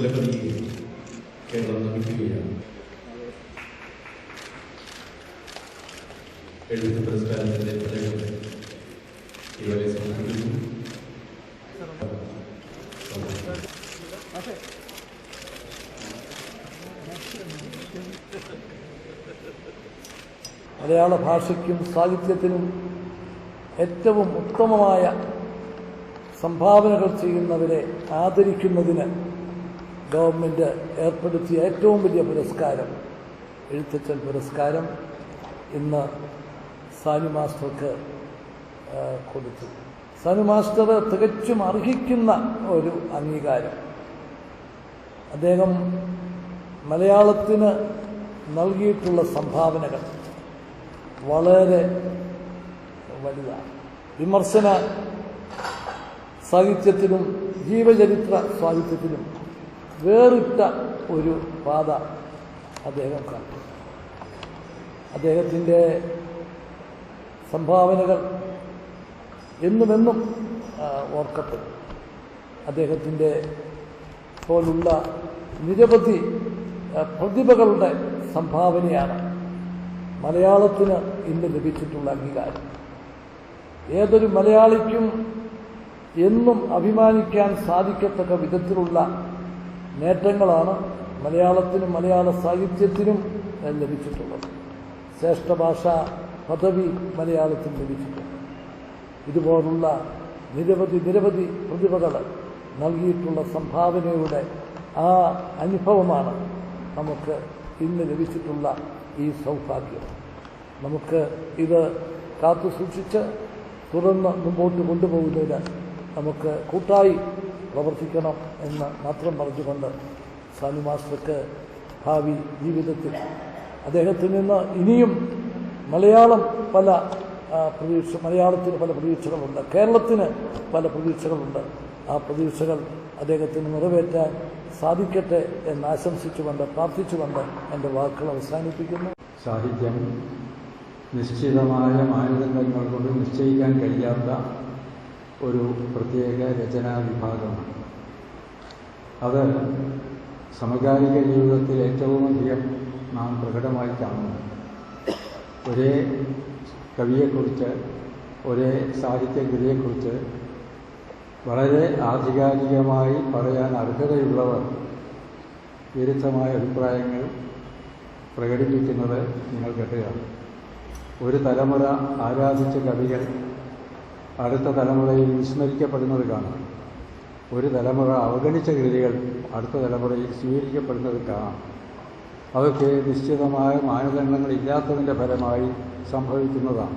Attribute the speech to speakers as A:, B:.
A: കുലപതിയെ കേരളം നമിക്കുകയാണ്. എഴുത്ത് പുരസ്കാരത്തിന്റെ പ്രത്യേകം ഇവരെ സമർപ്പിക്കുന്നു.
B: മലയാള ഭാഷയ്ക്കും സാഹിത്യത്തിനും ഏറ്റവും ഉത്തമമായ സംഭാവനകൾ ചെയ്യുന്നവരെ ആദരിക്കുന്നതിന് ഗവൺമെൻറ് ഏർപ്പെടുത്തിയ ഏറ്റവും വലിയ പുരസ്കാരം എഴുത്തച്ഛൻ പുരസ്കാരം ഇന്ന് സാനു മാസ്റ്റർക്ക് കൊടുത്തു. സാനു മാസ്റ്റർ തികച്ചും അർഹിക്കുന്ന ഒരു അംഗീകാരം. അദ്ദേഹം മലയാളത്തിന് നൽകിയിട്ടുള്ള സംഭാവനകൾ വളരെ വലുതാണ്. വിമർശന സാഹിത്യത്തിലും ജീവചരിത്ര സാഹിത്യത്തിലും വേറിട്ട ഒരു പാത അദ്ദേഹം കാട്ടി. അദ്ദേഹത്തിൻ്റെ സംഭാവനകൾ എന്നുമെന്നും ഓർക്കപ്പെടും. അദ്ദേഹത്തിൻ്റെ പോലുള്ള നിരവധി പ്രതിഭകളുടെ സംഭാവനയാണ് മലയാളത്തിന് ഇന്ന് ലഭിച്ചിട്ടുള്ള അംഗീകാരം. ഏതൊരു മലയാളിക്കും എന്നും അഭിമാനിക്കാൻ സാധിക്കത്തക്ക വിധത്തിലുള്ള നേട്ടങ്ങളാണ് മലയാളത്തിനും മലയാള സാഹിത്യത്തിനും ലഭിച്ചിട്ടുള്ളത്. ശ്രേഷ്ഠ ഭാഷാ പദവി മലയാളത്തിന് ലഭിച്ചിട്ടുണ്ട്. ഇതുപോലുള്ള നിരവധി പ്രതിഭകൾ നൽകിയിട്ടുള്ള സംഭാവനയുടെ ആ അനുഭവമാണ് നമുക്ക് ഇന്ന് ലഭിച്ചിട്ടുള്ള ഈ സൗഭാഗ്യം. നമുക്ക് ഇത് കാത്തു സൂക്ഷിച്ച് തുടർന്ന് മുമ്പോട്ട് കൊണ്ടുപോകുന്നതിന് നമുക്ക് കൂട്ടായി പ്രവർത്തിക്കണം എന്ന് മാത്രം പറഞ്ഞുകൊണ്ട് സാനു മാസ്റ്റർക്ക് ഭാവി ജീവിതത്തിൽ അദ്ദേഹത്തിൽ നിന്ന് ഇനിയും മലയാളത്തിന് പല പ്രതീക്ഷകളുണ്ട്, കേരളത്തിന് പല പ്രതീക്ഷകളുണ്ട്. ആ പ്രതീക്ഷകൾ അദ്ദേഹത്തിന് നിറവേറ്റാൻ സാധിക്കട്ടെ എന്ന് ആശംസിച്ചുകൊണ്ട് പ്രാർത്ഥിച്ചുകൊണ്ട് എൻ്റെ വാക്കുകൾ അവസാനിപ്പിക്കുന്നു.
C: സാഹിത്യം നിശ്ചിതമായ മാനദണ്ഡങ്ങൾ കൊണ്ട് നിശ്ചയിക്കാൻ കഴിയാത്ത ഒരു പ്രത്യേക രചനാ വിഭാഗമാണ്. അത് സമകാലിക ജീവിതത്തിൽ ഏറ്റവും അധികം നാം പ്രകടമായി കാണുന്നു. ഒരേ കവിയെക്കുറിച്ച്, ഒരേ സാഹിത്യകൃതിയെക്കുറിച്ച് വളരെ ആധികാരികമായി പറയാൻ അർഹതയുള്ളവർ വിരുദ്ധമായ അഭിപ്രായങ്ങൾ പ്രകടിപ്പിക്കുന്നത് നിങ്ങൾ കേട്ടുകയാണ്. ഒരു തലമുറ ആരാധിച്ച കവികൾ അടുത്ത തലമുറയിൽ വിസ്മരിക്കപ്പെടുന്നത് കാണാം. ഒരു തലമുറ അവഗണിച്ച കൃതികൾ അടുത്ത തലമുറയിൽ സ്വീകരിക്കപ്പെടുന്നത് കാണാം. അതൊക്കെ നിശ്ചിതമായ മാനദണ്ഡങ്ങളില്ലാത്തതിൻ്റെ ഫലമായി സംഭവിക്കുന്നതാണ്.